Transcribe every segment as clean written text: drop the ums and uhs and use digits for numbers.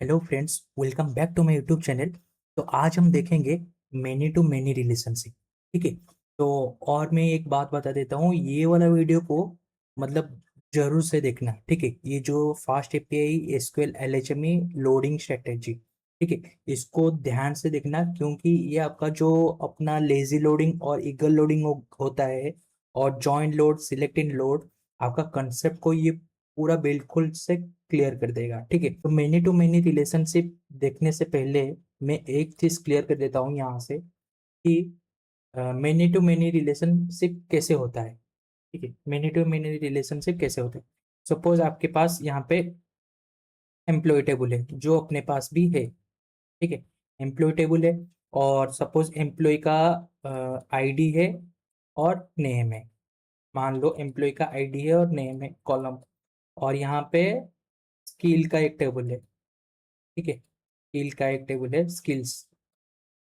Hello friends, welcome back to my YouTube channel. तो आज हम देखेंगे मैनी टू मैनी रिलेशनशिप। ठीक है। तो और मैं एक बात बता देता हूँ, ये वाला वीडियो को मतलब जरूर से देखना। ठीक है। ये जो fast API SQLAlchemy loading strategy, ठीक है, इसको ध्यान से देखना, क्योंकि ये आपका जो अपना लेजी लोडिंग और ईगल लोडिंग होता है, और जॉइंट लोड सिलेक्ट इन लोड, आपका कंसेप्ट को ये पूरा बिल्कुल से क्लियर कर देगा। ठीक है। तो मैनी टू मैनी रिलेशनशिप देखने से पहले मैं एक चीज क्लियर कर देता हूँ यहाँ से कि मैनी टू मैनी रिलेशनशिप कैसे होता है। ठीक है। मैनी टू मैनी रिलेशनशिप कैसे होता है। सपोज आपके पास यहाँ पे एम्प्लॉय टेबल है जो अपने पास भी है। ठीक है। एम्प्लॉय टेबल है, और सपोज एम्प्लॉय का आईडी है और नेम है। मान लो एम्प्लॉय का आईडी है और नेम है कॉलम। और यहाँ पे स्किल का एक टेबल है। ठीक है। स्किल का एक टेबल है, स्किल्स।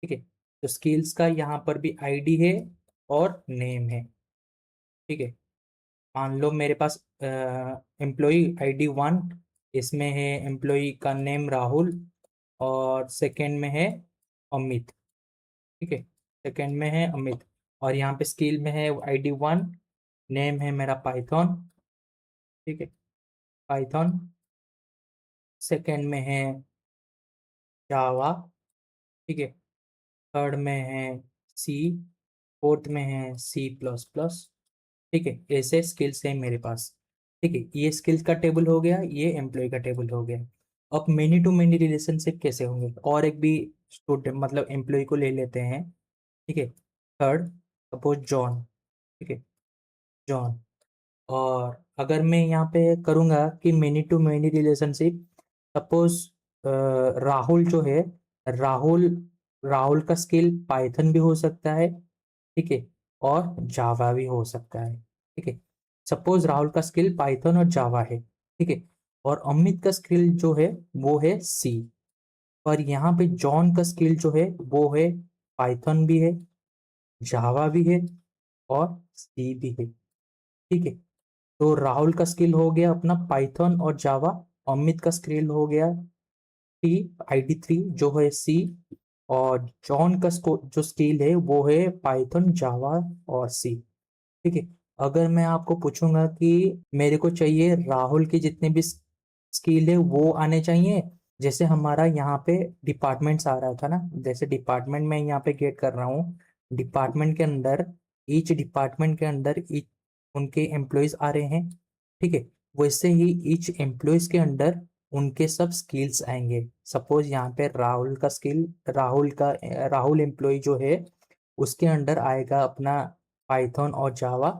ठीक है। तो स्किल्स का यहाँ पर भी आईडी है और नेम है। ठीक है। मान लो मेरे पास एम्प्लॉय आईडी 1, इसमें है एम्प्लॉय का नेम राहुल, और सेकंड में है अमित। ठीक है। सेकंड में है अमित, और यहाँ पे स्किल में है आईडी 1, नेम है मेरा पाइथन। ठीक है। पाइथन। सेकंड में है जावा। ठीक है। थर्ड में है सी। फोर्थ में है सी प्लस प्लस। ठीक है। ऐसे स्किल्स है मेरे पास। ठीक है। ये स्किल्स का टेबल हो गया, ये एम्प्लॉय का टेबल हो गया। अब मेनी टू मेनी रिलेशनशिप कैसे होंगे, और एक भी स्टूडेंट मतलब एम्प्लॉय को ले लेते हैं। ठीक है। Third, suppose John. ठीक है। जॉन। और अगर मैं यहाँ पे करूँगा कि many to many relationship, suppose Rahul जो है, राहुल राहुल का स्किल पाइथन भी हो सकता है। ठीक है। और जावा भी हो सकता है। ठीक है। सपोज राहुल का स्किल पाइथन और जावा है। ठीक है। और अमित का स्किल जो है वो है सी। और यहाँ पे जॉन का स्किल जो है वो है पाइथन भी है, जावा भी है, और सी भी है। ठीक है। तो राहुल का स्किल हो गया अपना पाइथन और जावा। अमित का स्किल हो गया टी आईडी 3 जो है सी। और जॉन का जो स्किल है वो है पाइथन जावा और सी। ठीक है। अगर मैं आपको पूछूंगा कि मेरे को चाहिए राहुल के जितने भी स्किल है वो आने चाहिए, जैसे हमारा यहाँ पे डिपार्टमेंट्स आ रहा था ना, जैसे डिपार्टमेंट में यहाँ पे गेट कर रहा हूँ। डिपार्टमेंट के अंदर, ईच डिपार्टमेंट के अंदर ईच उनके एम्प्लॉयज आ रहे हैं। ठीक है। वैसे ही ईच एम्प्लॉयज के अंदर उनके सब स्किल्स आएंगे। सपोज यहाँ पे राहुल का स्किल, राहुल एम्प्लॉय जो है उसके अंडर आएगा अपना पाइथन और जावा।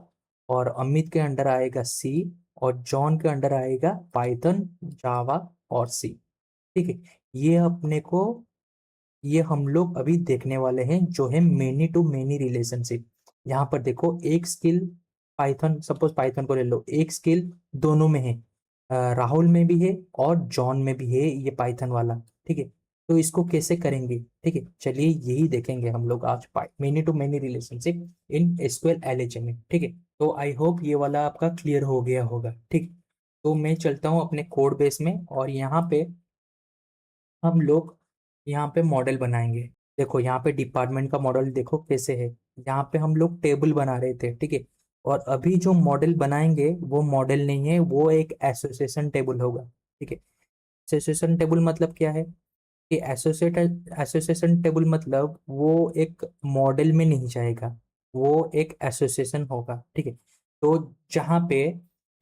और अमित के अंडर आएगा सी। और जॉन के अंडर आएगा पाइथन, जावा और सी। ठीक है। ये अपने को, ये हम लोग अभी देखने वाले हैं जो है मेनी टू मेनी रिलेशनशिप। यहाँ पर देखो, एक स्किल पाइथन, सपोज पाइथन को ले लो, एक स्किल दोनों में है। राहुल में भी है और जॉन में भी है ये पाइथन वाला। ठीक है। तो इसको कैसे करेंगे, ठीक है, चलिए यही देखेंगे हम लोग आज, many to many relationship in SQLAlchemy. ठीक है। तो आई होप ये वाला आपका क्लियर हो गया होगा। ठीक। तो मैं चलता हूँ अपने कोड बेस में, और यहाँ पे हम लोग यहाँ पे मॉडल बनाएंगे। देखो यहाँ पे डिपार्टमेंट का मॉडल देखो कैसे है। यहाँ पे हम लोग टेबल बना रहे थे। ठीक है। और अभी जो मॉडल बनाएंगे वो मॉडल नहीं है, वो एक एसोसिएशन टेबल होगा। ठीक है। एसोसिएशन टेबल मतलब क्या है कि एसोसिएशन टेबल मतलब वो एक मॉडल में नहीं जाएगा, वो एक एसोसिएशन होगा। ठीक है। तो जहाँ पे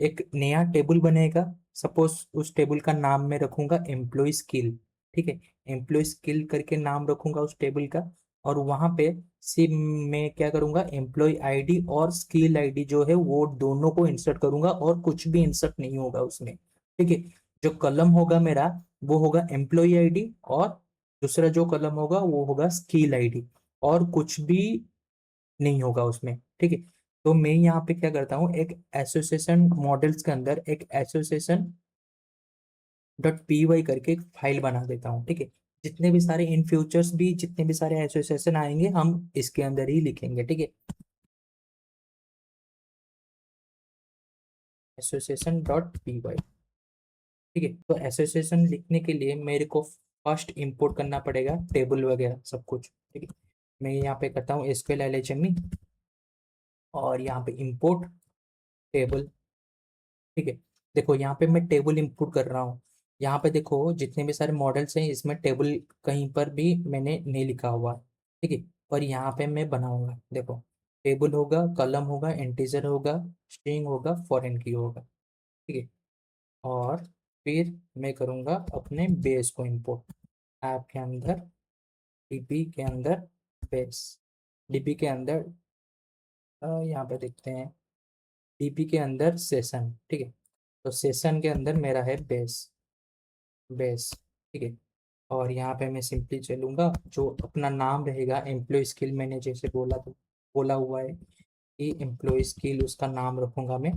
एक नया टेबल बनेगा, सपोज उस टेबल का नाम मैं रखूंगा एम्प्लॉय स्किल। ठीक है। एम्प्लॉय स्किल करके नाम रखूंगा उस टेबल का। और वहां पे सिर्फ मैं क्या करूंगा, एम्प्लॉय आईडी और स्किल आईडी जो है वो दोनों को इंसर्ट करूंगा, और कुछ भी इंसर्ट नहीं होगा उसमें। ठीक है। जो कलम होगा मेरा वो होगा एम्प्लॉय आईडी, और दूसरा जो कलम होगा वो होगा स्किल आईडी, और कुछ भी नहीं होगा उसमें। ठीक है। तो मैं यहाँ पे क्या करता हूँ, एक एसोसिएशन मॉडल्स के अंदर एक एसोसिएशन डॉट पी वाई करके एक फाइल बना देता हूँ। ठीक है। जितने भी सारे इन फ्यूचर्स भी जितने भी सारे एसोसिएशन आएंगे हम इसके अंदर ही लिखेंगे। ठीक है। Association dot P Y. ठीक है। तो एसोसिएशन लिखने के लिए मेरे को फर्स्ट इंपोर्ट करना पड़ेगा टेबल वगैरह सब कुछ। ठीक है, मैं यहाँ पे करता हूँ एसक्यूएल एलएचएमई और यहाँ पे इंपोर्ट टेबल। ठीक है, देखो यहाँ पे मैं टेबल इंपोर्ट कर रहा हूँ। यहाँ पे देखो जितने भी सारे मॉडल्स हैं इसमें टेबल कहीं पर भी मैंने नहीं लिखा हुआ। ठीक है, पर यहाँ पे मैं बनाऊंगा। देखो टेबल होगा, कलम होगा, इंटीजर होगा, स्ट्रिंग होगा, फॉरेन की होगा। ठीक है, और फिर मैं करूँगा अपने बेस को इंपोर्ट ऐप के अंदर, डीबी के अंदर बेस, डीबी के अंदर यहाँ पे देखते हैं डीबी के अंदर सेशन। ठीक है, तो सेशन के अंदर मेरा है बेस, बेस। ठीक है, और यहाँ पे मैं सिंपली चलूँगा, जो अपना नाम रहेगा एम्प्लॉय स्किल, मैंने जैसे बोला तो बोला हुआ है कि एम्प्लॉय स्किल उसका नाम रखूँगा मैं।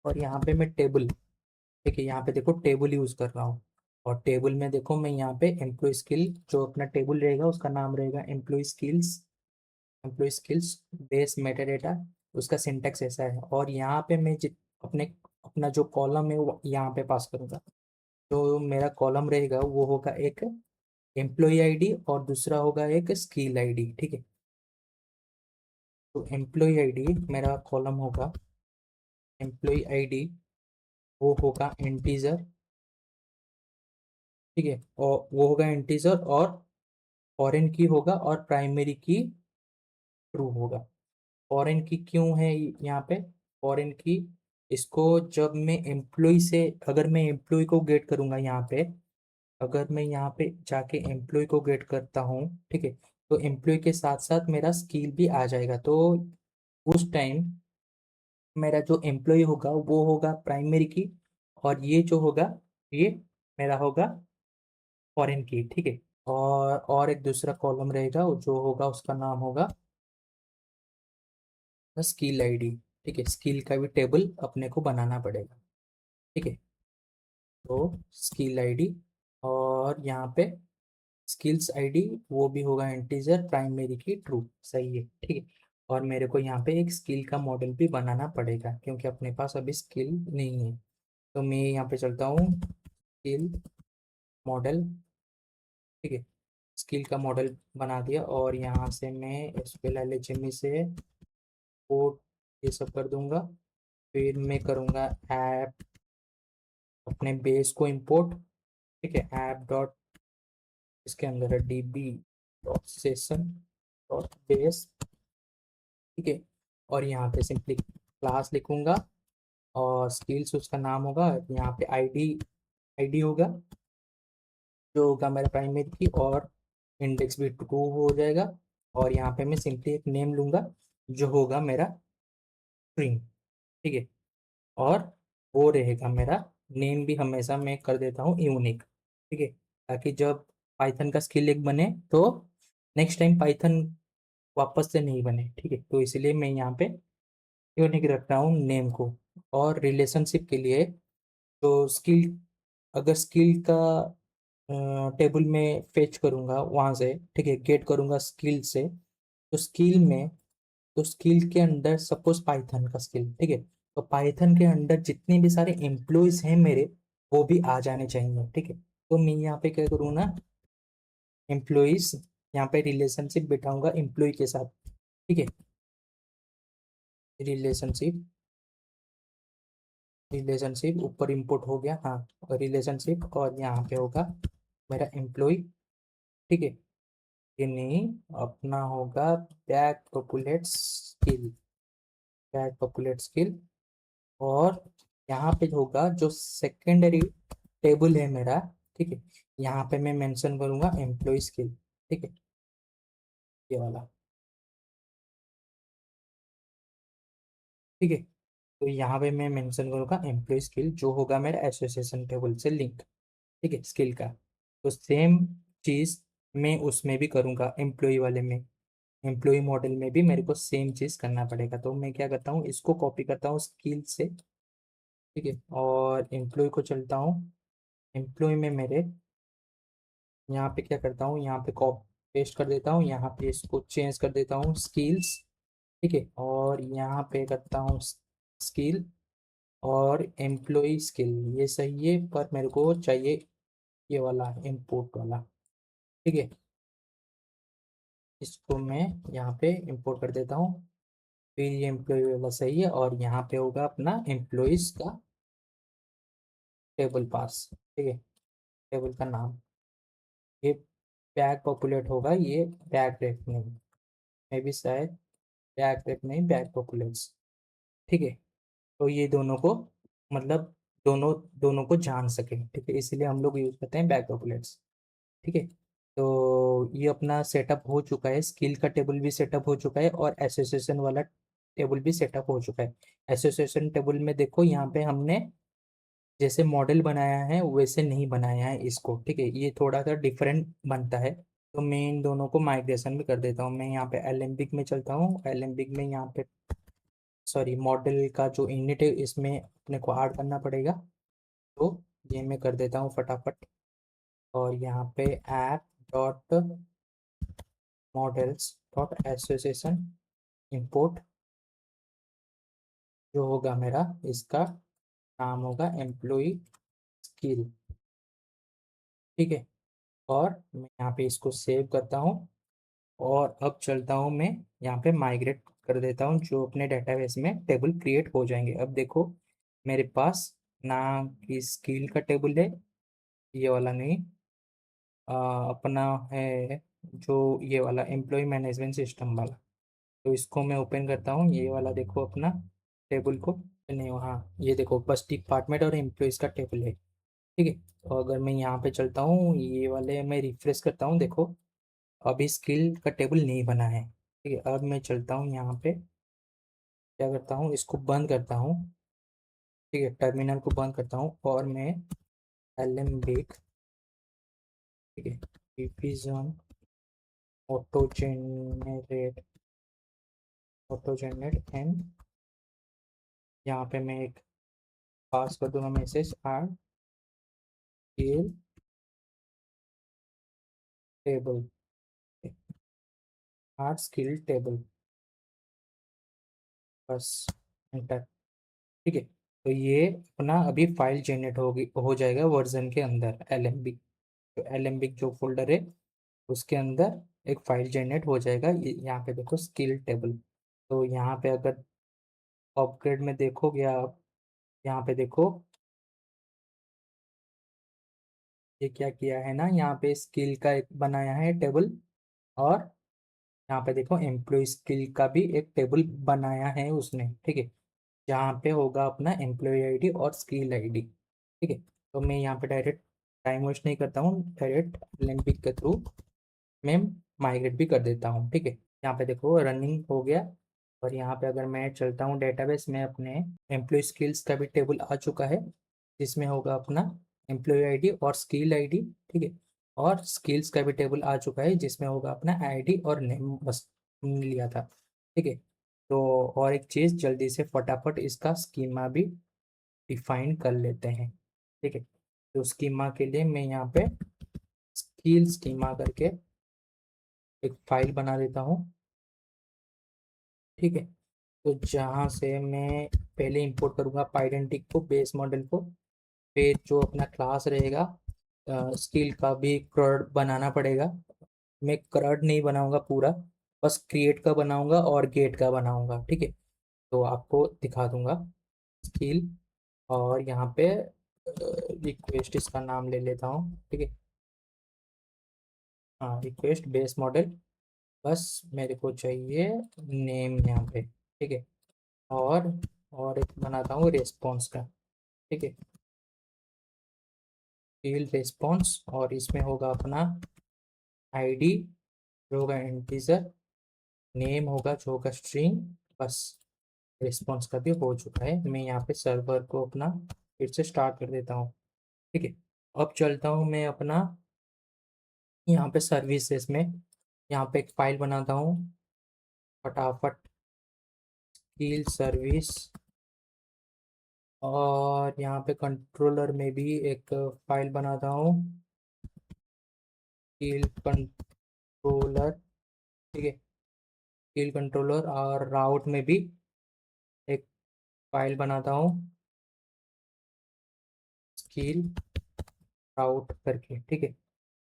और यहाँ पे मैं टेबल, ठीक है, यहाँ पे देखो टेबल यूज़ कर रहा हूँ। और टेबल में देखो मैं यहाँ पे एम्प्लॉय स्किल, जो अपना टेबल रहेगा उसका नाम रहेगा employ skills, employ skills base meta data. उसका सिंटेक्स ऐसा है। और यहाँ पे मैं जित अपने अपना जो कॉलम है वो यहाँ पे पास करूँगा। तो मेरा कॉलम रहेगा वो होगा एक एम्प्लॉय आईडी और दूसरा होगा एक स्किल आईडी। ठीक है, तो एम्प्लॉय आईडी मेरा कॉलम होगा, एम्प्लॉय आईडी वो होगा इंटीजर। ठीक है, और वो होगा इंटीजर और फॉरेन की होगा और प्राइमरी की ट्रू होगा। फॉरेन की क्यों है यहाँ पे फॉरेन की? इसको जब मैं एम्प्लॉय से, अगर मैं एम्प्लॉय को गेट करूंगा यहाँ पे, अगर मैं यहाँ पे जाके एम्प्लॉय को गेट करता हूँ, ठीक है, तो एम्प्लॉय के साथ साथ मेरा स्किल भी आ जाएगा। तो उस टाइम मेरा जो एम्प्लॉय होगा वो होगा प्राइमरी की, और ये जो होगा ये मेरा होगा फॉरेन की। ठीक है, और एक दूसरा कॉलम रहेगा जो होगा उसका नाम होगा स्किल आईडी। ठीक है, स्किल का भी टेबल अपने को बनाना पड़ेगा। ठीक है, तो स्किल आईडी और यहाँ पे स्किल्स आईडी वो भी होगा इंटीजर, प्राइमरी की ट्रू, सही है। ठीक है, और मेरे को यहाँ पे एक स्किल का मॉडल भी बनाना पड़ेगा क्योंकि अपने पास अभी स्किल नहीं है। तो मैं यहाँ पे चलता हूँ स्किल मॉडल। ठीक है, स्किल का मॉडल बना दिया और यहाँ से मैं एसक्यूएल एलएचएमई से कोड ये सब कर दूंगा। फिर मैं करूँगा ऐप, अपने बेस को इंपोर्ट। ठीक है, ऐप डॉट, इसके अंदर है dB dot session dot base. ठीक है, और यहाँ पे सिंपली क्लास लिखूंगा और स्किल्स उसका नाम होगा। यहाँ पे आईडी, आईडी होगा जो होगा मेरा प्राइमरी की, और इंडेक्स भी ट्रू हो जाएगा। और यहाँ पे मैं सिंपली एक नेम लूंगा जो होगा मेरा स्ट्रिंग। ठीक है, और वो रहेगा मेरा नेम भी हमेशा मैं कर देता हूँ यूनिक। ठीक है, ताकि जब पाइथन का स्किल एक बने तो नेक्स्ट टाइम पाइथन वापस से नहीं बने। ठीक है, तो इसलिए मैं यहाँ पे यूनिक रख रहा हूँ नेम को। और रिलेशनशिप के लिए तो स्किल, अगर स्किल का टेबल में फेच करूँगा वहाँ से, ठीक है, गेट करूँगा स्किल से, तो स्किल में, तो स्किल के अंदर सपोज पाइथन का स्किल, ठीक है, तो पाइथन के अंदर जितने भी सारे एम्प्लॉयज हैं मेरे वो भी आ जाने चाहिए। ठीक है, तो मैं यहाँ पे क्या करूँ ना, एम्प्लॉयज, यहाँ पे रिलेशनशिप बिठाऊंगा एम्प्लॉय के साथ। ठीक है, रिलेशनशिप, रिलेशनशिप ऊपर इंपोर्ट हो गया, हाँ रिलेशनशिप, और यहाँ पे होगा मेरा एम्प्लॉय। ठीक है, ये नहीं, अपना होगा back populate skill, back populate skill. और यहाँ पे होगा जो सेकेंडरी टेबल है मेरा। ठीक है, यहाँ पे मैं मेंशन करूंगा एम्प्लॉय स्किल। ठीक है, ये वाला। ठीक है, तो यहाँ पे मैं मेंशन करूंगा एम्प्लॉय स्किल जो होगा मेरा एसोसिएशन टेबल से लिंक। ठीक है, स्किल का। तो सेम चीज मैं उसमें भी करूंगा एम्प्लॉय वाले में, एम्प्लॉय मॉडल में भी मेरे को सेम चीज करना पड़ेगा। तो मैं क्या करता हूँ, इसको कॉपी करता हूँ स्किल से। ठीक है, और एम्प्लॉय को चलता हूँ, एम्प्लॉय में मेरे यहाँ पे क्या करता हूँ, यहाँ पे कॉपी पेस्ट कर देता हूँ, यहाँ पे इसको चेंज कर देता हूँ स्किल्स। ठीक है, और यहाँ पे करता हूँ स्किल, और एम्प्लॉय स्किल ये सही है, पर मेरे को चाहिए ये वाला इंपोर्ट वाला। ठीक है, इसको मैं यहाँ पे इंपोर्ट कर देता हूँ। फिर ये एम्प्लॉय वाला सही है, और यहाँ पे होगा अपना एम्प्लॉयज का टेबल पास। ठीक है, टेबल का नाम ये बैक पॉपुलेट होगा, ये बैक रेट नहीं, मे भी शायद बैक रेट नहीं, बैक पॉपुलेट्स। ठीक है, तो ये दोनों को मतलब दोनों दोनों को जान सके। ठीक है, इसलिए हम लोग यूज करते हैं बैक पॉपुलेट्स। ठीक है, तो ये अपना सेटअप हो चुका है, स्किल का टेबल भी सेटअप हो चुका है, और एसोसिएशन वाला टेबल भी सेटअप हो चुका है। एसोसिएशन टेबल में देखो, यहाँ पे हमने जैसे मॉडल बनाया है वैसे नहीं बनाया है इसको। ठीक है, ये थोड़ा सा डिफरेंट बनता है। तो मैं इन दोनों को माइग्रेशन भी कर देता हूँ। मैं यहाँ पे एलेम्बिक में चलता हूँ, एलेम्बिक में यहाँ पे सॉरी मॉडल का जो इनिट है इसमें अपने को ऐड करना पड़ेगा। तो ये मैं कर देता हूँ फटाफट। और यहाँ पे app dot models dot association import जो होगा मेरा, इसका नाम होगा एम्प्लॉय स्किल। ठीक है, और मैं यहाँ पे इसको सेव करता हूँ। और अब चलता हूँ मैं यहाँ पे माइग्रेट कर देता हूँ, जो अपने डेटाबेस में टेबल क्रिएट हो जाएंगे। अब देखो मेरे पास नाम की स्किल का टेबल है, ये वाला नहीं, अपना है जो ये वाला एम्प्लॉय मैनेजमेंट सिस्टम वाला। तो इसको मैं ओपन करता हूँ, ये वाला देखो अपना टेबल को। नहीं, वहाँ ये देखो बस डिपार्टमेंट और एम्प्लॉयज़ का टेबल है। ठीक है, तो अगर मैं यहाँ पे चलता हूँ, ये वाले मैं रिफ्रेश करता हूँ, देखो अभी स्किल का टेबल नहीं बना है। ठीक है, अब मैं चलता हूँ यहाँ पे, क्या करता हूँ, इसको बंद करता हूँ। ठीक है, टर्मिनल को बंद करता हूँ, और मैं एलेम्बिक, ठीक है, division auto generate, auto generate and यहाँ पे मैं एक पास कर दूंगा message R skill table, R skill table, बस एंटर। ठीक है, तो ये अपना अभी फाइल जनरेट होगी, हो जाएगा वर्जन के अंदर एलेम्बिक। तो एलेम्बिक जो फोल्डर है उसके अंदर एक फाइल जनरेट हो जाएगा। यहाँ पे देखो स्किल टेबल। तो यहाँ पे अगर अपग्रेड में देखोगे आप, यहाँ पे देखो ये क्या किया है ना, यहाँ पे स्किल का एक बनाया है टेबल, और यहाँ पे देखो एम्प्लॉय स्किल का भी एक टेबल बनाया है उसने। ठीक है, जहाँ पे होगा अपना एम्प्लॉय आईडी और स्किल आईडी। ठीक है, तो मैं यहाँ पे डायरेक्ट टाइम वेस्ट नहीं करता हूँ, डायरेक्ट ओलंपिक के थ्रू मैं माइग्रेट भी कर देता हूँ। ठीक है, यहाँ पे देखो रनिंग हो गया। और यहाँ पे अगर मैं चलता हूँ डेटाबेस में, अपने एम्प्लॉय स्किल्स का भी टेबल आ चुका है, जिसमें होगा अपना एम्प्लॉय आईडी और स्किल आईडी। ठीक है, और स्किल्स का भी टेबल आ चुका है, जिसमें होगा अपना आईडी और नेम, बस हमने लिया था। ठीक है, तो और एक चीज़ जल्दी से फटाफट इसका स्कीमा भी डिफाइन कर लेते हैं। ठीक है, तो स्कीमा के लिए मैं यहाँ पे स्किल स्कीमा करके एक फाइल बना देता हूँ। ठीक है, तो जहाँ से मैं पहले इंपोर्ट करूँगा पाइडेंटिक को, बेस मॉडल को। फिर जो अपना क्लास रहेगा, स्किल का भी क्रड बनाना पड़ेगा। मैं क्रड नहीं बनाऊंगा पूरा, बस क्रिएट का बनाऊंगा और गेट का बनाऊंगा। ठीक है, तो आपको दिखा दूंगा स्किल। और यहाँ पे रिक्वेस्ट इसका नाम ले लेता हूँ। ठीक है, हाँ रिक्वेस्ट बेस मॉडल, बस मेरे को चाहिए नेम यहाँ पे। ठीक है, और और एक बनाता हूँ रेस्पॉन्स का। ठीक है, फील्ड रेस्पॉन्स, और इसमें होगा अपना आईडी जो होगा इंटीजर, नेम होगा जो होगा स्ट्रिंग, बस। रिस्पॉन्स का भी हो चुका है। मैं यहाँ पे सर्वर को अपना फिर से स्टार्ट कर देता हूँ। ठीक है, अब चलता हूँ मैं अपना यहाँ पे सर्विसेज में, यहाँ पे एक फाइल बनाता हूँ फटाफट, स्किल सर्विस। और यहाँ पे कंट्रोलर में भी एक फाइल बनाता हूँ, स्किल कंट्रोलर। ठीक है, स्किल कंट्रोलर, और राउट में भी एक फाइल बनाता हूँ, स्किल राउट करके, ठीक है।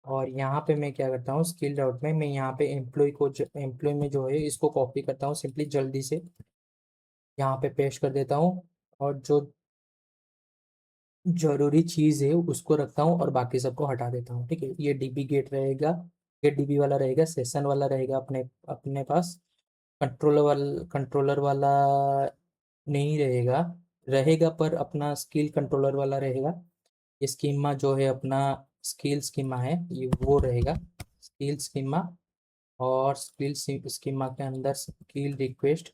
और यहाँ पे मैं क्या करता हूँ, स्किल राउट में मैं यहाँ पे एम्प्लॉय में जो है इसको कॉपी करता हूँ सिंपली, जल्दी से यहाँ पे पेस्ट कर देता हूँ। और जो जरूरी चीज़ है उसको रखता हूँ और बाकी सबको हटा देता हूँ, ठीक है। ये डीबी गेट रहेगा, गेट डीबी वाला रहेगा, सेशन वाला रहेगा अपने अपने पास। कंट्रोलर वाला नहीं रहेगा, रहेगा पर अपना स्किल कंट्रोलर वाला रहेगा। ये स्कीमा जो है अपना स्किल स्कीमा है, ये वो रहेगा स्किल स्कीमा। और स्किल स्कीमा के अंदर स्किल रिक्वेस्ट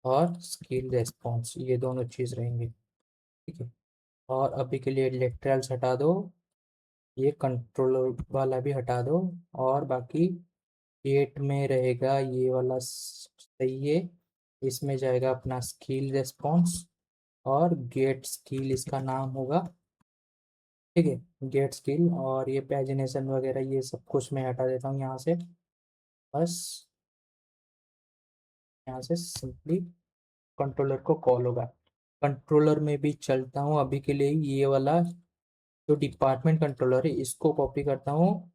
और स्किल रेस्पॉन्स, ये दोनों चीज़ रहेंगे, ठीक है। और अभी के लिए लेटरल्स हटा दो, ये कंट्रोलर वाला भी हटा दो। और बाकी गेट में रहेगा ये वाला सही है, इसमें जाएगा अपना स्किल रेस्पॉन्स। और गेट स्किल इसका नाम होगा, ठीक है, गेट स्किल। और ये पैजिनेशन वगैरह ये सब कुछ मैं हटा देता हूँ यहाँ से, बस यहाँ से सिंपली कंट्रोलर को कॉल होगा। कंट्रोलर में भी चलता हूँ अभी के लिए, ये वाला जो डिपार्टमेंट कंट्रोलर है इसको कॉपी करता हूँ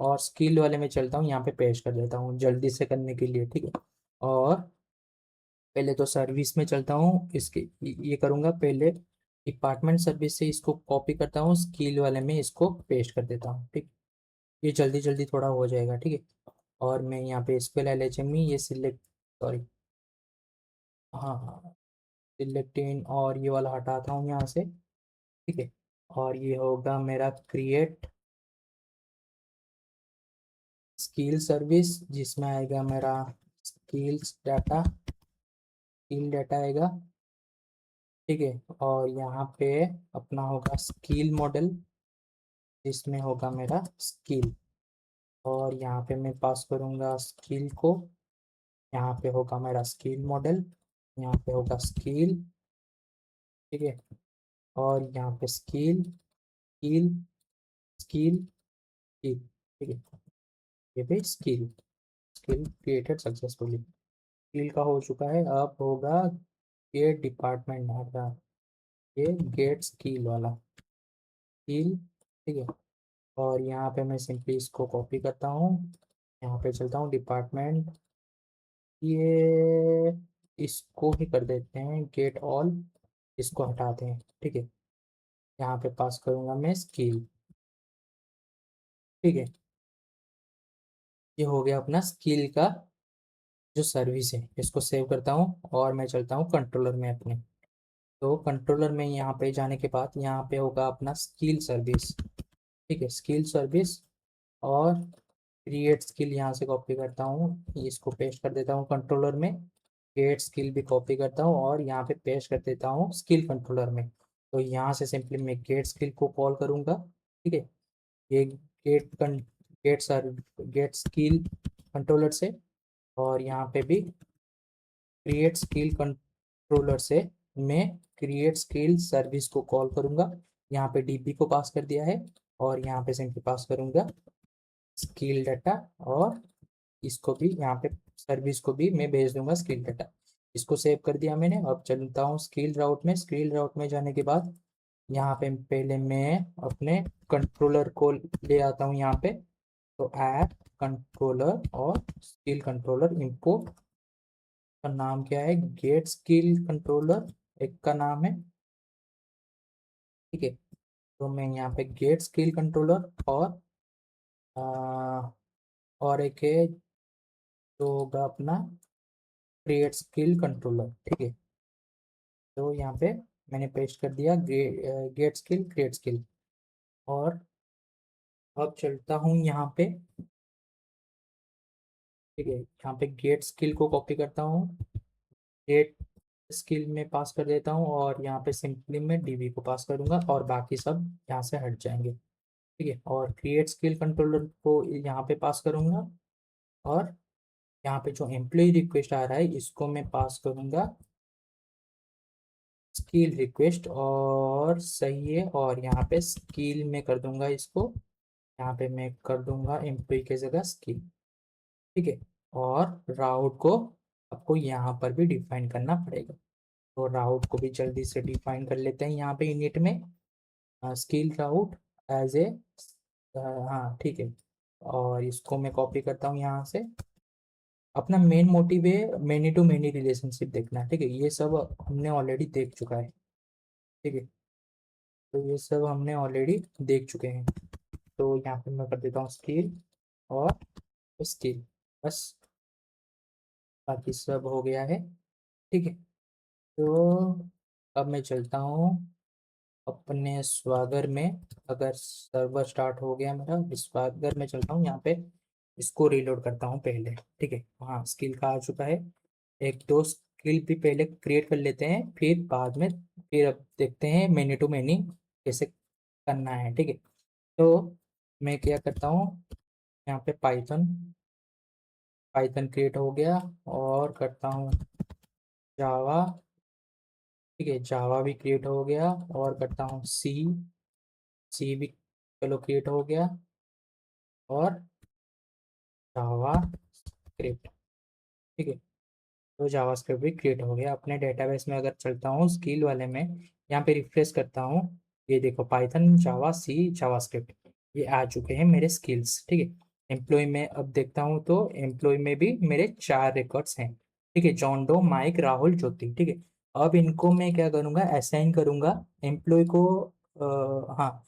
और स्किल वाले में चलता हूँ, यहाँ पे पेस्ट कर देता हूँ जल्दी से करने के लिए, ठीक है। और पहले तो सर्विस में चलता हूँ, इसके ये करूँगा पहले, डिपार्टमेंट सर्विस से इसको कॉपी करता हूँ, स्किल वाले में इसको पेस्ट कर देता हूँ, ठीक। ये जल्दी जल्दी थोड़ा हो जाएगा, ठीक है। और मैं यहाँ पे एसक्यूएल एलएचएम ये सिलेक्ट, सॉरी, हाँ हाँ, सिलेक्ट इन, और ये वाला हटाता हूँ यहाँ से, ठीक है। और ये होगा मेरा क्रिएट स्किल सर्विस, जिसमें आएगा मेरा स्किल्स डाटा, स्किल डाटा आएगा, ठीक है। और यहाँ पे अपना होगा स्किल मॉडल, जिसमें होगा मेरा स्किल। और यहाँ पे मैं पास करूँगा स्किल को, यहाँ पे होगा मेरा स्किल मॉडल, यहाँ पे होगा स्किल, ठीक है। और यहाँ पे स्किल स्किल स्किल स्किल, ठीक है। ये पे skill, skill created successfully, skill का हो चुका है। अब होगा ये डिपार्टमेंट होगा, ये गेट स्किल वाला स्किल, ठीक है। और यहाँ पे मैं सिंपली इसको कॉपी करता हूँ, यहाँ पे चलता हूँ डिपार्टमेंट, ये इसको ही कर देते हैं गेट ऑल, इसको हटाते हैं, ठीक है। यहाँ पे पास करूँगा मैं स्किल, ठीक है। ये हो गया अपना स्किल का जो सर्विस है, इसको सेव करता हूँ और मैं चलता हूँ कंट्रोलर में अपने। तो कंट्रोलर में यहाँ पे जाने के बाद यहाँ पे होगा अपना स्किल सर्विस, ठीक है, स्किल सर्विस। और क्रिएट स्किल यहाँ से कॉपी करता हूँ, इसको पेस्ट कर देता हूँ कंट्रोलर में। गेट स्किल भी कॉपी करता हूँ और यहाँ पे पेस्ट कर देता हूँ स्किल कंट्रोलर में। तो यहाँ से सिंपली मैं गेट स्किल को कॉल करूँगा, ठीक है। ये get sir get skill controller से, और यहाँ पे भी क्रिएट स्किल कंट्रोलर से मैं क्रिएट स्किल सर्विस को कॉल करूँगा। यहाँ पे डीबी को पास कर दिया है, और यहाँ पे सिंपली पास करूँगा स्किल डाटा। और इसको भी यहाँ पे सर्विस को भी मैं भेज दूंगा स्किल डाटा। इसको सेव कर दिया मैंने। अब चलता हूँ स्किल राउट में, स्किल राउट में जाने के बाद यहाँ पे पहले मैं अपने कंट्रोलर को ले आता हूँ यहाँ पे। तो ऐप कंट्रोलर और स्किल कंट्रोलर इंपोर्ट का नाम क्या है, गेट स्किल कंट्रोलर एक का नाम है, ठीक है। तो मैं यहाँ पे गेट स्किल कंट्रोलर आ, और एक है जो होगा अपना क्रिएट स्किल कंट्रोलर, ठीक है। तो यहाँ पे मैंने पेस्ट कर दिया गेट स्किल क्रिएट स्किल। और अब चलता हूँ यहाँ पे, ठीक है, यहाँ पे गेट स्किल को कॉपी करता हूँ, गेट स्किल में पास कर देता हूँ, और यहाँ पे सिंपली मैं डीबी को पास करूँगा और बाकी सब यहाँ से हट जाएंगे, ठीक है। और क्रिएट स्किल कंट्रोलर को यहाँ पे पास करूँगा, और यहाँ पे जो एम्प्लॉय रिक्वेस्ट आ रहा है इसको मैं पास करूँगा स्किल रिक्वेस्ट, और सही है। और यहाँ पे स्किल में कर दूंगा इसको, यहाँ पे मैं कर दूंगा एम्प्लॉय की जगह स्किल, ठीक है। और राउट को आपको यहाँ पर भी डिफाइन करना पड़ेगा। तो राउट को भी जल्दी से डिफाइन कर लेते हैं यहाँ पे इनिट में, स्किल राउट एज ए, हाँ ठीक है। और इसको मैं कॉपी करता हूँ यहाँ से। अपना मेन मोटिव है मेनी टू मेनी रिलेशनशिप देखना, ठीक है। ये सब हमने ऑलरेडी देख चुका है, ठीक है। तो ये सब हमने ऑलरेडी देख चुके हैं। तो यहाँ पे मैं कर देता हूँ स्किल और स्किल, बस बाकी सब हो गया है, ठीक है। तो अब मैं चलता हूँ अपने स्वागर में। अगर सर्वर स्टार्ट हो गया मेरा स्वागर में, चलता हूँ यहाँ पे, इसको रीलोड करता हूँ पहले, ठीक है। हाँ स्किल का आ चुका है। एक दो स्किल भी पहले क्रिएट कर लेते हैं, फिर बाद में फिर अब देखते हैं मेनी टू मेनी कैसे करना है, ठीक है। तो मैं क्या करता हूँ, यहाँ पे पाइथन, पाइथन क्रिएट हो गया। और करता हूँ जावा, ठीक है, जावा भी क्रिएट हो गया। और करता हूँ सी, सी भी चलो क्रिएट हो गया। और जावा स्क्रिप्ट, ठीक है। तो जावास्क्रिप्ट भी क्रिएट हो गया। अपने डेटाबेस में अगर चलता हूँ स्किल वाले में, यहाँ पे रिफ्रेश करता हूँ, ये देखो पाइथन जावा सी जावास्क्रिप्ट ये आ चुके हैं मेरे स्किल्स, ठीक है। एम्प्लॉय में अब देखता हूँ तो एम्प्लॉय में भी मेरे 4 रिकॉर्ड्स हैं, ठीक है। जॉन डो, माइक, राहुल, ज्योति, ठीक है। अब इनको मैं क्या करूँगा, असाइन करूँगा एम्प्लॉय को, हाँ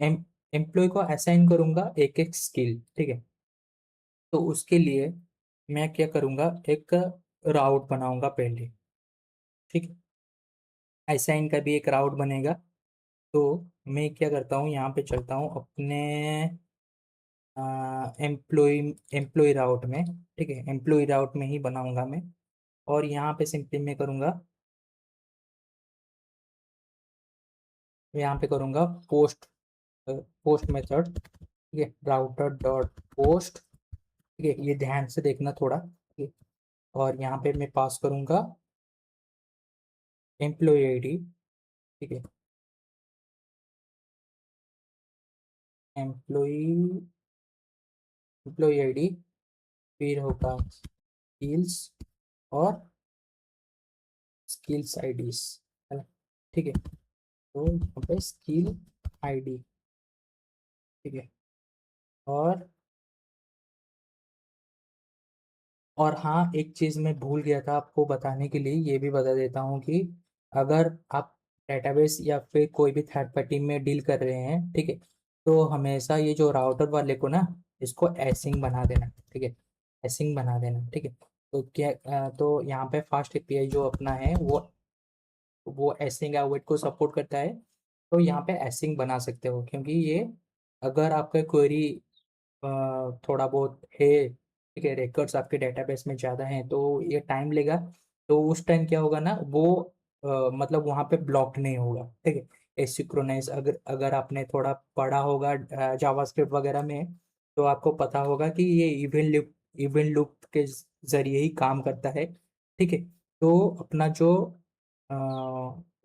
एम्प्लॉय को असाइन करूँगा एक एक स्किल, ठीक है। तो उसके लिए मैं क्या करूँगा, एक राउट बनाऊंगा पहले, ठीक है। ऐसा इनका भी एक राउट बनेगा। तो मैं क्या करता हूँ, यहाँ पे चलता हूँ अपने एम्प्लॉय एम्प्लॉय राउट में, ठीक है। एम्प्लॉय राउट में ही बनाऊंगा मैं। और यहाँ पे सिंपली मैं करूँगा, यहाँ पे करूँगा पोस्ट, पोस्ट मेथड, ठीक है। राउटर डॉट पोस्ट, ठीक है। ये ध्यान से देखना थोड़ा, ठीक है। और यहाँ पे मैं पास करूँगा एम्प्लॉय आईडी, ठीक है। एम्प्लॉय एम्प्लॉय आईडी, फिर होगा स्किल्स और स्किल्स आईडीज, है ना, ठीक है। तो यहाँ पे स्किल आईडी, ठीक है। और हाँ एक चीज़ मैं भूल गया था आपको बताने के लिए, ये भी बता देता हूँ कि अगर आप डेटाबेस या फिर कोई भी थर्ड पार्टी में डील कर रहे हैं, ठीक है, तो हमेशा ये जो राउटर वाले को ना, इसको एसिंग बना देना, ठीक है। एसिंग बना देना, ठीक है। तो क्या तो यहाँ पे फास्ट एपीआई जो अपना है वो एसिंग अवॉइड को सपोर्ट करता है। तो यहाँ पे एसिंग बना सकते हो, क्योंकि ये अगर आपका क्वेरी थोड़ा बहुत है, ठीक है, रिकॉर्ड्स आपके डेटाबेस में ज़्यादा हैं, तो ये टाइम लेगा। तो उस टाइम क्या होगा ना, वो मतलब वहाँ पे ब्लॉक नहीं होगा, ठीक है। एसिंक्रोनाइज, अगर अगर आपने थोड़ा पढ़ा होगा जावास्क्रिप्ट वगैरह में, तो आपको पता होगा कि ये इवेंट लूप के जरिए ही काम करता है, ठीक है। तो अपना जो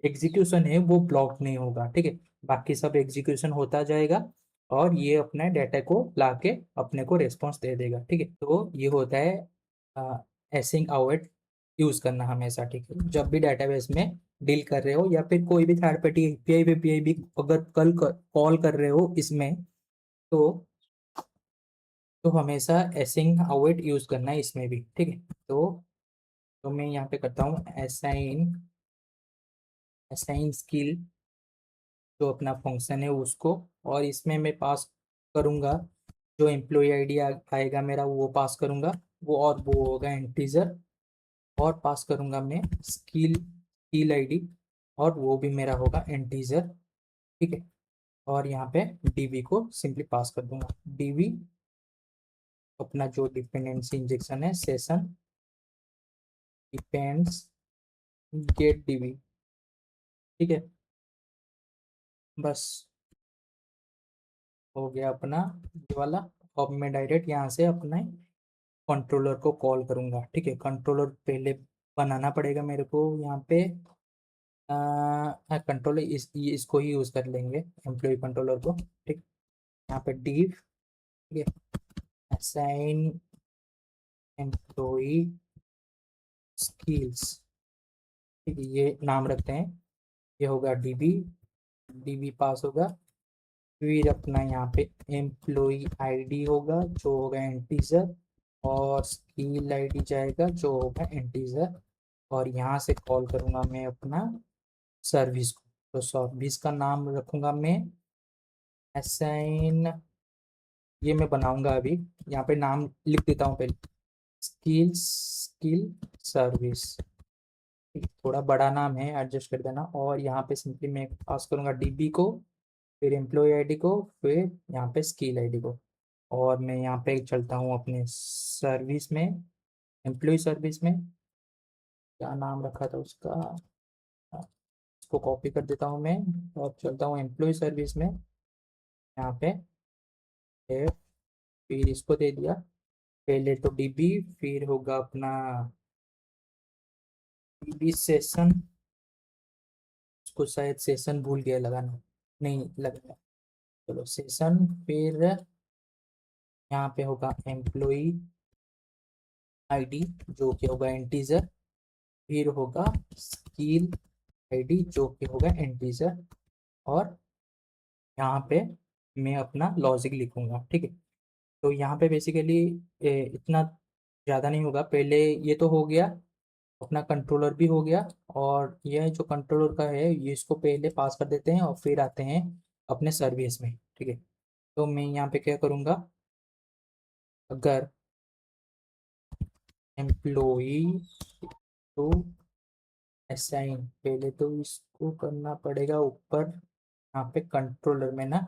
एग्जीक्यूशन है वो ब्लॉक नहीं होगा, ठीक है। बाकी सब एग्जीक्यूशन होता जाएगा और ये अपने डाटा को लाके अपने को रिस्पॉन्स दे देगा, ठीक है। तो ये होता है एसिंग आउट यूज करना हमेशा, ठीक है। जब भी डेटाबेस में डील कर रहे हो या फिर कोई भी थर्ड पार्टी एपीआई वीपीआई भी अगर कल कॉल कर रहे हो इसमें, तो हमेशा एसिंग आउट यूज करना है इसमें भी, ठीक है। तो मैं यहाँ पे करता हूँ असाइन, असाइन स्किल जो अपना फंक्शन है उसको। और इसमें मैं पास करूँगा जो एम्प्लॉय आईडी आएगा मेरा वो पास करूँगा, वो और वो होगा इंटीजर। और पास करूँगा मैं स्किल स्किल आईडी, और वो भी मेरा होगा इंटीजर, ठीक है। और यहाँ पे डीबी को सिंपली पास कर दूंगा। डीबी अपना जो डिपेंडेंसी इंजेक्शन है, सेशन डिपेंड्स गेट डीबी, ठीक है। बस हो गया अपना ये वाला। अब मैं डायरेक्ट यहाँ से अपने कंट्रोलर को कॉल करूँगा, ठीक है। कंट्रोलर पहले बनाना पड़ेगा मेरे को यहाँ पे, कंट्रोलर इसको ही यूज़ कर लेंगे, एम्प्लॉय कंट्रोलर को, ठीक। यहाँ पे div, ठीक है, असाइन एम्प्लॉय स्किल्स, ठीक है, ये नाम रखते हैं। ये होगा डीबी, डीबी पास होगा। फिर अपना यहाँ पे एम्प्लॉई आईडी होगा जो होगा इंटीजर, और स्किल आईडी जाएगा जो होगा इंटीजर। और यहाँ से कॉल करूँगा मैं अपना सर्विस को। तो सर्विस का नाम रखूँगा मैं असाइन, ये मैं बनाऊँगा अभी। यहाँ पे नाम लिख देता हूँ पहले, स्किल सर्विस। थोड़ा बड़ा नाम है, एडजस्ट कर देना। और यहाँ पे सिंपली मैं पास करूँगा डीबी को, फिर एम्प्लॉय आईडी को, फिर यहाँ पे स्किल आईडी को। और मैं यहाँ पे चलता हूँ अपने सर्विस में, एम्प्लॉय सर्विस में। क्या नाम रखा था उसका, इसको कॉपी कर देता हूँ मैं। और चलता हूँ एम्प्लॉय सर्विस में, यहाँ पे है, फिर इसको दे दिया। पहले तो डीबी, फिर होगा अपना डीबी सेशन, उसको शायद सेशन भूल गया लगाना, नहीं लगा। चलो सेशन, फिर यहाँ पे होगा एम्प्लॉय आईडी जो कि होगा इंटीजर, फिर होगा स्किल आईडी जो कि होगा इंटीजर। और यहाँ पे मैं अपना लॉजिक लिखूंगा, ठीक है। तो यहाँ पे बेसिकली इतना ज़्यादा नहीं होगा। पहले ये तो हो गया, अपना कंट्रोलर भी हो गया। और यह जो कंट्रोलर का है, ये इसको पहले पास कर देते हैं और फिर आते हैं अपने सर्विस में, ठीक है। तो मैं यहाँ पे क्या करूँगा, अगर एम्प्लॉई टू असाइन, पहले तो इसको करना पड़ेगा ऊपर, यहाँ पे कंट्रोलर में ना,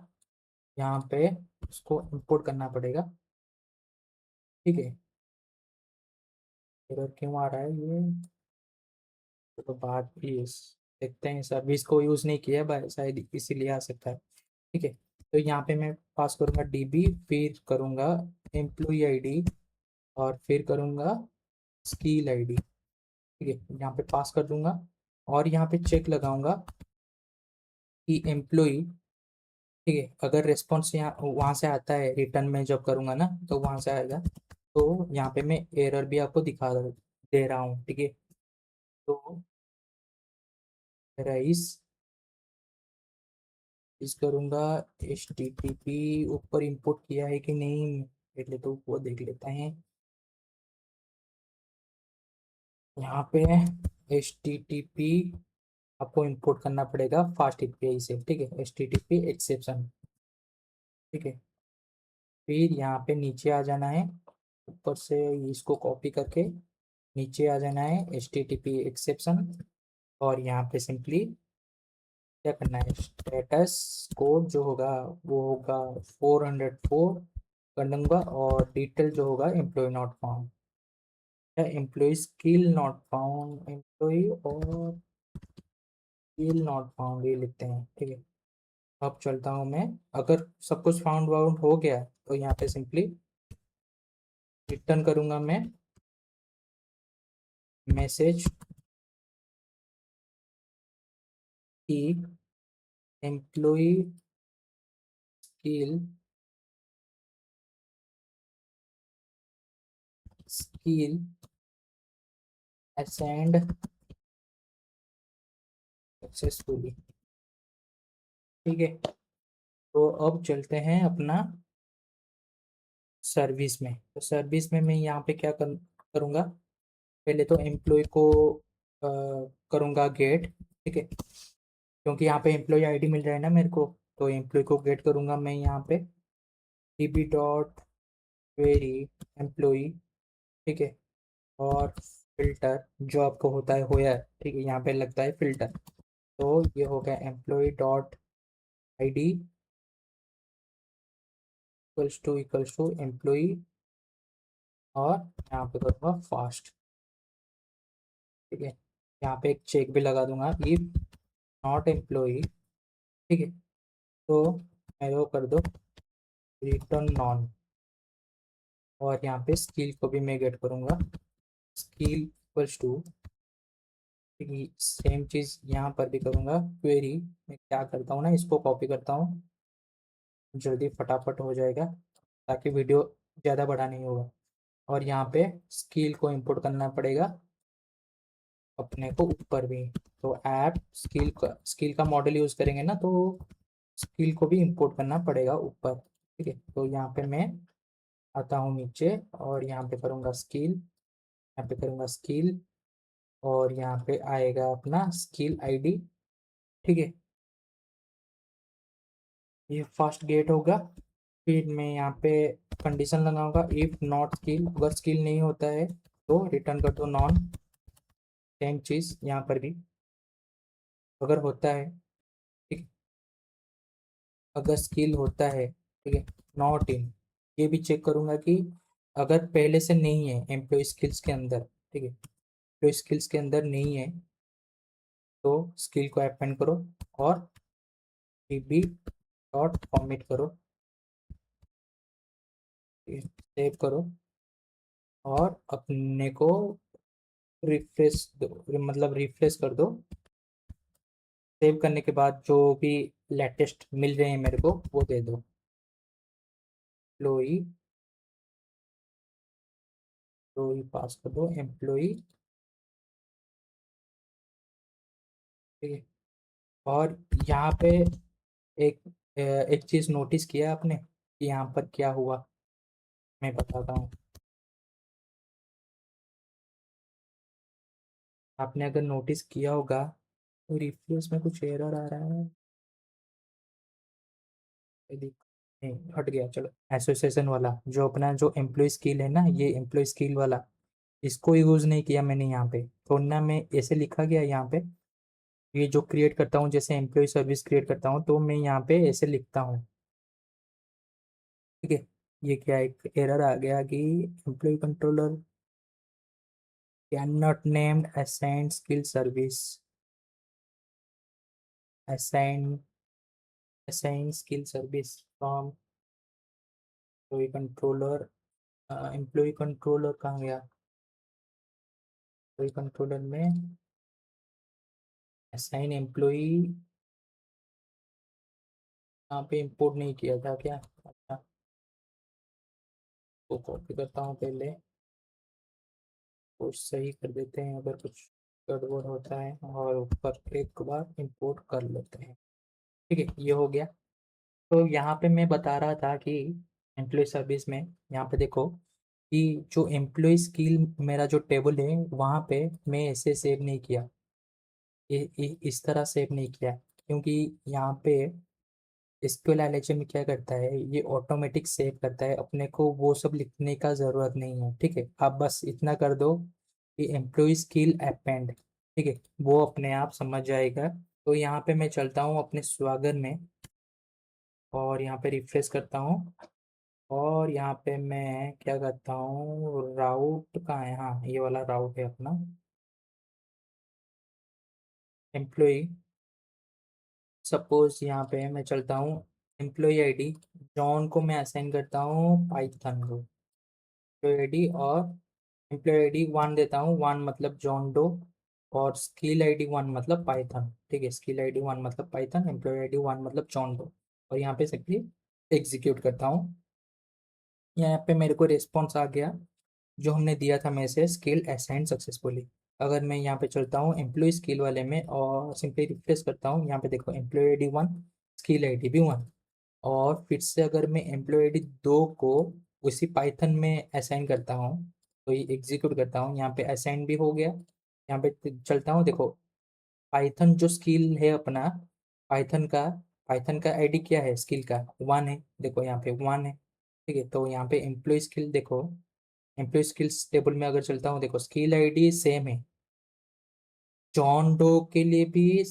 यहाँ पे इसको इंपोर्ट करना पड़ेगा, ठीक है। एरर क्यों आ रहा है ये, तो बात भी देखते हैं। सर्विस को यूज़ नहीं किया भाई, शायद इसीलिए आ सकता है, ठीक है। तो यहाँ पे मैं पास करूँगा डीबी, फिर करूँगा एम्प्लॉय आईडी, और फिर करूँगा स्किल आईडी, ठीक है। यहाँ पे पास कर दूंगा। और यहाँ पे चेक लगाऊंगा कि एम्प्लॉय, ठीक है, अगर रिस्पॉन्स यहाँ वहाँ से आता है रिटर्न में जब करूँगा ना, तो वहाँ से आएगा। तो यहाँ पे मैं एरर भी आपको दिखा दे रहा हूँ, ठीक है। तो राइस इस करूँगा, एच टी टी पी ऊपर इंपोर्ट किया है कि नहीं, पहले तो वो देख लेते हैं। यहाँ पे एच टी टी पी आपको इंपोर्ट करना पड़ेगा फास्ट एपीआई से, ठीक है, H T T P exception, ठीक है। फिर यहाँ पे नीचे आ जाना है, ऊपर से इसको कॉपी करके नीचे आ जाना है, H T T P exception. और यहाँ पे सिंपली क्या करना है, स्टेटस कोड जो होगा वो होगा 404 कर दूंगा। और डिटेल जो होगा एम्प्लॉय नॉट फाउंड, या employ skill not found, employ और स्किल नॉट फाउंड ये लिखते हैं, ठीक है। अब चलता हूँ मैं, अगर सब कुछ फाउंड वाउंड हो गया तो यहाँ पे सिंपली रिटर्न करूंगा मैं मैसेज कि employ skill skill assigned successfully, ठीक है। तो अब चलते हैं अपना सर्विस में। तो सर्विस में मैं यहाँ पे क्या करूँगा, पहले तो एम्प्लॉय को अ, करूँगा गेट, ठीक है, क्योंकि यहाँ पे एम्प्लॉय आईडी मिल रहा है ना मेरे को। तो एम्प्लॉय को गेट करूँगा मैं यहाँ पे db डॉट क्वेरी एम्प्लॉय, ठीक है। और फिल्टर जो आपको होता है होया, ठीक है, यहाँ पे लगता है फिल्टर। तो ये हो गया employ dot I D equals to employ, और यहाँ पे करूँगा फास्ट, ठीक है। यहाँ पे एक चेक भी लगा दूंगा, इफ नॉट एम्प्लॉय, ठीक है। तो एरो कर दो रिटर्न नॉन। और यहाँ पे स्किल को भी मैं गेट करूँगा, स्किल इक्वल्स टू, ठीक है, सेम चीज़ यहाँ पर भी करूँगा क्वेरी। मैं क्या करता हूँ ना, इसको कॉपी करता हूँ, जल्दी फटाफट हो जाएगा, ताकि वीडियो ज़्यादा बड़ा नहीं होगा। और यहाँ पे स्किल को इंपोर्ट करना पड़ेगा, अपने को ऊपर भी। तो ऐप स्किल का मॉडल यूज़ करेंगे ना, तो स्किल को भी इंपोर्ट करना पड़ेगा ऊपर। ठीक है, तो यहाँ पे मैं आता हूँ नीचे और यहाँ पे करूँगा स्किल, यहाँ पे करूँगा स्किल, और यहाँ पे आएगा अपना स्किल आईडी। ठीक है, ये फर्स्ट गेट होगा। फिर मैं यहाँ पे कंडीशन लगाऊंगा, इफ नॉट स्किल, अगर स्किल नहीं होता है तो रिटर्न कर दो नॉन। सेम चीज़ यहाँ पर भी, अगर होता है, ठीक, अगर स्किल होता है, ठीक है, नॉट इन, ये भी चेक करूंगा कि अगर पहले से नहीं है एम्प्लॉय स्किल्स के अंदर, ठीक है, एम्प्लॉय स्किल्स के अंदर नहीं है तो स्किल को अपेंड करो और db डॉट फॉर्मेट करो, सेव करो और अपने को रिफ्रेश दो, मतलब रिफ्रेश कर दो। सेव करने के बाद जो भी लेटेस्ट मिल रहे हैं मेरे को वो दे दो। एम्प्लॉई, एम्प्लॉई पास कर दो, एम्प्लॉई। ठीक है, और यहाँ पे एक एक चीज़ नोटिस किया आपने कि यहाँ पर क्या हुआ, मैं बताता हूँ। आपने अगर नोटिस किया होगा तो रिफ्रेश में कुछ एरर आ रहा है। ये नहीं, हट गया, चलो। एसोसिएशन वाला जो अपना जो एम्प्लॉय स्किल है ना, ये एम्प्लॉय स्किल वाला, इसको यूज़ नहीं किया मैंने यहाँ पे, तो ना मैं ऐसे लिखा गया यहाँ पे, ये जो क्रिएट करता हूँ जैसे एम्प्लॉय सर्विस क्रिएट करता हूँ तो मैं यहाँ पे ऐसे लिखता हूँ। ठीक है, ये क्या एक एरर आ गया कि employ controller can not named assign skill service, assign, assign skill service from employ controller. Employ controller कहाँ गया, एम्प्लॉय कंट्रोलर में असाइन एम्प्लॉय, यहाँ पे इंपोर्ट नहीं किया था क्या? अच्छा, तो कॉपी करता हूँ पहले, कुछ सही कर देते हैं अगर कुछ गड़बड़ होता है, और ऊपर एक बार इंपोर्ट कर लेते हैं। ठीक है, ये हो गया। तो यहाँ पे मैं बता रहा था कि एम्प्लॉय सर्विस में यहाँ पे देखो कि जो एम्प्लॉय स्किल मेरा जो टेबल है वहाँ पे मैं ऐसे सेव नहीं किया, इस तरह सेव नहीं किया, क्योंकि यहाँ पे SQL LHM में क्या करता है, ये ऑटोमेटिक सेव करता है, अपने को वो सब लिखने का ज़रूरत नहीं है। ठीक है, आप बस इतना कर दो कि एम्प्लॉय स्किल अपेंड, ठीक है, वो अपने आप समझ जाएगा। तो यहाँ पे मैं चलता हूँ अपने स्वागत में और यहाँ पे रिफ्रेश करता हूँ, और यहाँ पे मैं क्या करता हूँ, राउट कहाँ है, हाँ ये वाला राउट है अपना, एम्प्लॉय। सपोज यहाँ पे मैं चलता हूँ, एम्प्लॉय आईडी जॉन को मैं असाइन करता हूँ पाइथन को, एम्प्लॉय आईडी, और एम्प्लॉय आईडी वन देता हूँ, वन मतलब जॉन डो, और स्किल आईडी वन मतलब पाइथन। ठीक है, स्किल आईडी वन मतलब पाइथन, एम्प्लॉय आईडी वन मतलब जॉन डो, और यहाँ पे सिंपली एग्जीक्यूट करता हूँ। यहाँ पे मेरे को रिस्पॉन्स आ गया जो हमने दिया था मैसेज, स्किल असाइन सक्सेसफुली। अगर मैं यहाँ पे चलता हूँ एम्प्लॉय स्किल वाले में और सिंपली रिफ्रेश करता हूँ, यहाँ पे देखो employ ID one, skill ID भी वन, और फिर से अगर मैं एम्प्लॉय आईडी दो को उसी पाइथन में असाइन करता हूँ, तो ये एग्जीक्यूट करता हूँ, यहाँ पे असाइन भी हो गया। यहाँ पे चलता हूँ, देखो पाइथन जो स्किल है अपना, पाइथन का, पाइथन का आईडी क्या है स्किल का, वन है, देखो यहाँ पे वन है। ठीक है, तो यहाँ पे एम्प्लॉय स्किल देखो, एम्प्लॉय स्किल्स टेबल में अगर चलता हूँ, देखो स्किल आईडी सेम है, जॉन डो के लिए भी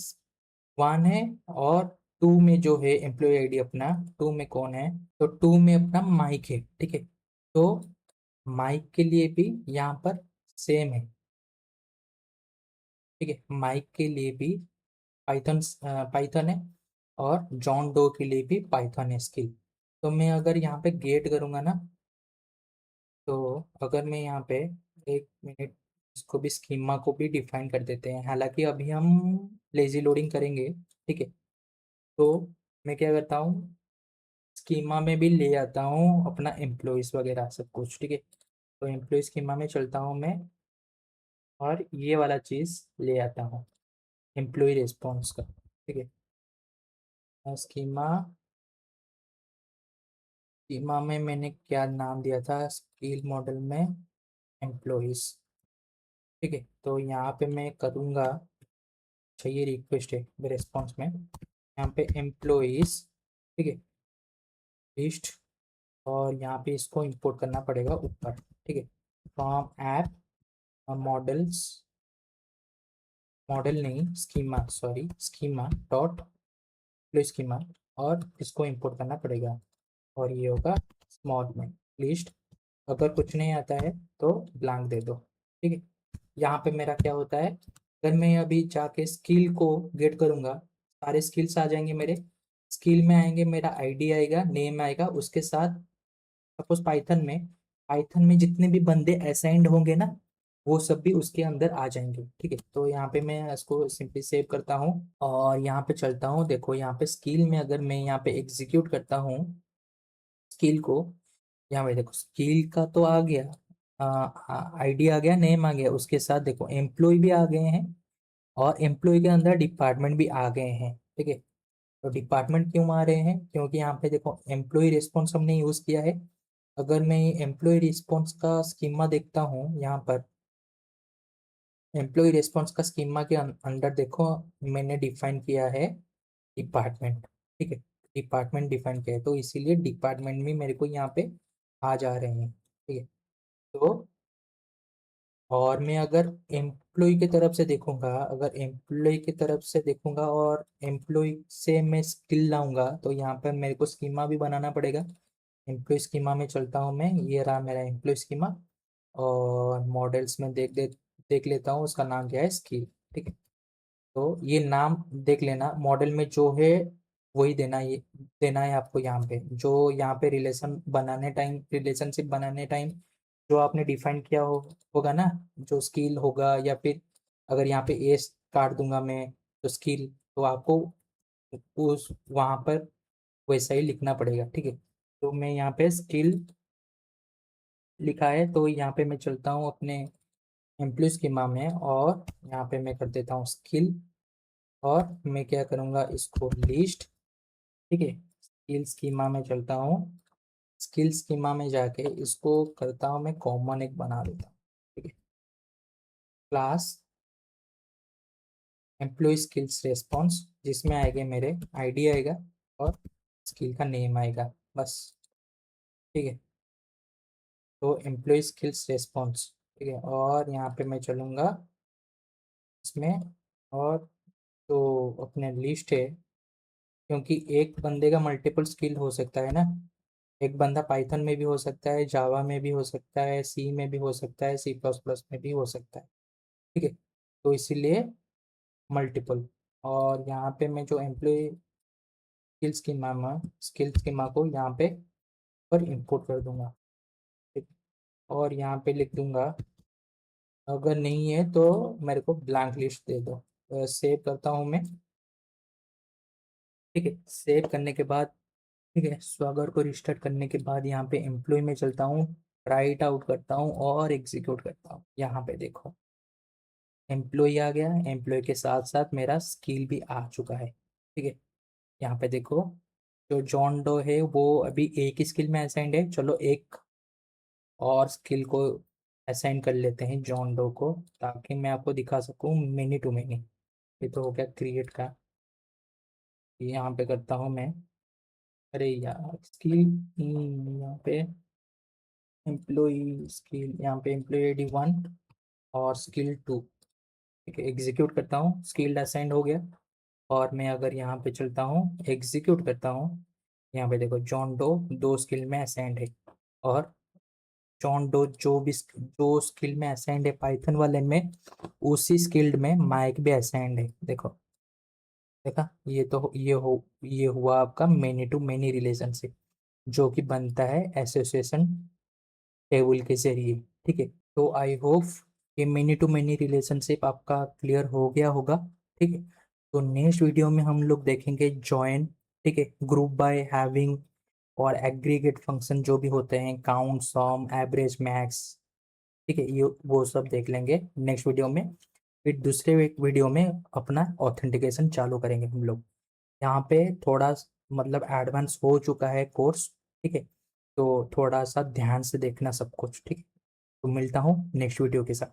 वन है, और टू में जो है एम्प्लॉय आईडी अपना, टू में कौन है, तो टू में अपना माइक है। ठीक है, तो माइक के लिए भी यहाँ पर सेम है। ठीक है, माइक के लिए भी पाइथन, पाइथन है, और जॉन डो के लिए भी पाइथन है स्किल। तो मैं अगर यहाँ पे गेट करूँगा ना, तो अगर मैं यहाँ पे एक मिनट, इसको भी स्कीमा को भी डिफाइन कर देते हैं, हालांकि अभी हम लेजी लोडिंग करेंगे। ठीक है, तो मैं क्या करता हूँ, स्कीमा में भी ले आता हूँ अपना एम्प्लॉयज़ वगैरह सब कुछ। ठीक है, तो एम्प्लॉय स्कीमा में चलता हूँ मैं, और ये वाला चीज़ ले आता हूँ एम्प्लॉय रिस्पॉन्स का। ठीक है, स्कीमा, स्कीमा में मैंने क्या नाम दिया था स्किल मॉडल में, एम्प्लॉयज़। ठीक है, तो यहाँ पे मैं करूँगा, चाहिए रिक्वेस्ट है रिस्पॉन्स में, यहाँ पे एम्प्लॉयज़। ठीक है, लिस्ट, और यहाँ पे इसको इंपोर्ट करना पड़ेगा ऊपर। ठीक है, फ्रॉम ऐप मॉडल्स, मॉडल नहीं schema, sorry schema dot schema, और इसको इंपोर्ट करना पड़ेगा, और ये होगा स्मॉल में लिस्ट। अगर कुछ नहीं आता है तो ब्लैंक दे दो। ठीक है, यहाँ पे मेरा क्या होता है, अगर मैं अभी जाके स्किल को गेट करूँगा, सारे स्किल्स आ जाएंगे मेरे। स्किल में आएंगे, मेरा आईडी आएगा, नेम आएगा, उसके साथ सपोज पाइथन में जितने भी बंदे असाइंड होंगे ना, वो सब भी उसके अंदर आ जाएंगे। ठीक है, तो यहाँ पे मैं इसको सिंपली सेव करता हूँ और यहाँ पे चलता हूँ। देखो यहाँ पे स्किल में अगर मैं यहाँ पे एग्जीक्यूट करता हूँ स्किल को, यहाँ पे देखो स्किल का तो आ गया, आईडी आ गया, नेम आ गया, उसके साथ देखो एम्प्लॉय भी आ गए हैं, और एम्प्लॉय के अंदर डिपार्टमेंट भी आ गए हैं। ठीक है, तो डिपार्टमेंट क्यों आ रहे हैं, क्योंकि यहाँ पे देखो एम्प्लॉय रिस्पॉन्स हमने यूज किया है। अगर मैं एम्प्लॉय रिस्पॉन्स का स्कीमा देखता हूँ यहाँ पर, एम्प्लॉय रिस्पॉन्स का स्कीमा के अंदर देखो मैंने डिफाइन किया है डिपार्टमेंट। ठीक है, डिपार्टमेंट डिफाइन किया है, तो इसीलिए डिपार्टमेंट भी मेरे को यहाँ पे आ जा रहे हैं। ठीक है, तो और मैं अगर एम्प्लॉय की तरफ से देखूंगा, अगर एम्प्लॉय की तरफ से देखूंगा और एम्प्लॉय से मैं स्किल लाऊंगा, तो यहाँ पर मेरे को स्कीमा भी बनाना पड़ेगा। एम्प्लॉय स्कीमा में चलता हूँ मैं, ये रहा मेरा एम्प्लॉय स्कीमा, और मॉडल्स में देख लेता हूँ उसका नाम क्या है, स्किल। ठीक है, तो ये नाम देख लेना, मॉडल में जो है वही देना, ये देना है आपको यहाँ पे, जो यहाँ पे रिलेशनशिप बनाने टाइम जो आपने डिफाइन किया होगा ना, जो स्किल होगा, या फिर अगर यहाँ पे एस काट दूंगा मैं तो स्किल, तो आपको उस वहाँ पर वैसा ही लिखना पड़ेगा। ठीक है, तो मैं यहाँ पे स्किल लिखा है, तो यहाँ पे मैं चलता हूँ अपने एम्प्लॉय स्कीमा में, और यहाँ पे मैं कर देता हूँ स्किल, और मैं क्या करूँगा इसको लिस्ट। ठीक है, स्किल स्कीमा में चलता हूँ, स्किल स्कीमा में जाके इसको करता हूँ मैं कॉमन एक बना देता हूँ। ठीक है, क्लास एम्प्लॉय स्किल्स रेस्पॉन्स, जिसमें आएगा मेरे आईडी आएगा और स्किल का नेम आएगा, बस। ठीक है, तो एम्प्लॉय स्किल्स रेस्पॉन्स। ठीक है, और यहाँ पे मैं चलूँगा इसमें, और तो अपने लिस्ट है, क्योंकि एक बंदे का मल्टीपल स्किल हो सकता है ना, एक बंदा पाइथन में भी हो सकता है, जावा में भी हो सकता है, सी में भी हो सकता है, सी प्लस प्लस में भी हो सकता है। ठीक है, तो इसीलिए मल्टीपल, और यहाँ पे मैं जो एम्प्लॉय स्किल स्कीमा को यहाँ पे पर इंपोर्ट कर दूंगा। ठीक, और यहाँ पे लिख दूंगा, अगर नहीं है तो मेरे को ब्लैंक लिस्ट दे दो। सेव करता हूँ मैं। ठीक है, सेव करने के बाद, ठीक है, स्वागर को रिस्टार्ट करने के बाद यहाँ पे एम्प्लॉय में चलता हूँ, राइट आउट करता हूँ और एग्जीक्यूट करता हूँ। यहाँ पे देखो एम्प्लॉय आ गया, एम्प्लॉय के साथ साथ मेरा स्किल भी आ चुका है। ठीक है, यहाँ पे देखो जो जॉन डो है वो अभी एक ही स्किल में असाइंड है, चलो एक और स्किल को असाइन कर लेते हैं जॉन डो को, ताकि मैं आपको दिखा सकूँ मिनी टू मिनी। ये तो हो गया क्रिएट का, ये यहाँ पे करता हूँ मैं, अरे यार स्किल, यहाँ पे एम्प्लॉय स्किल, यहाँ पे एम्प्लॉय आईडी 1 और स्किल 2। ठीक है, एग्जीक्यूट करता हूँ, स्किल्ड असाइंड हो गया, और मैं अगर यहाँ पे चलता हूँ एग्जीक्यूट करता हूँ, यहाँ पे देखो जॉन डो 2 स्किल में असाइंड है, और जॉन डो जो स्किल में असाइंड है पाइथन वाले में, उसी स्किल्ड में माइक भी असाइंड है। देखो, देखा, ये हुआ आपका मेनी टू मेनी रिलेशनशिप, जो कि बनता है एसोसिएशन टेबल के जरिए। ठीक है, तो आई होप ये मेनी टू मेनी रिलेशनशिप आपका क्लियर हो गया होगा। ठीक है, तो नेक्स्ट वीडियो में हम लोग देखेंगे जॉइन, ठीक है, ग्रुप बाय हैविंग, और एग्रीगेट फंक्शन जो भी होते हैं, काउंट, सम, एवरेज, मैक्स, ठीक है, ये वो सब देख लेंगे नेक्स्ट वीडियो में। फिर दूसरे वीडियो में अपना ऑथेंटिकेशन चालू करेंगे हम लोग। यहाँ पे थोड़ा मतलब एडवांस हो चुका है कोर्स। ठीक है, तो थोड़ा सा ध्यान से देखना सब कुछ। ठीक है, तो मिलता हूँ नेक्स्ट वीडियो के साथ।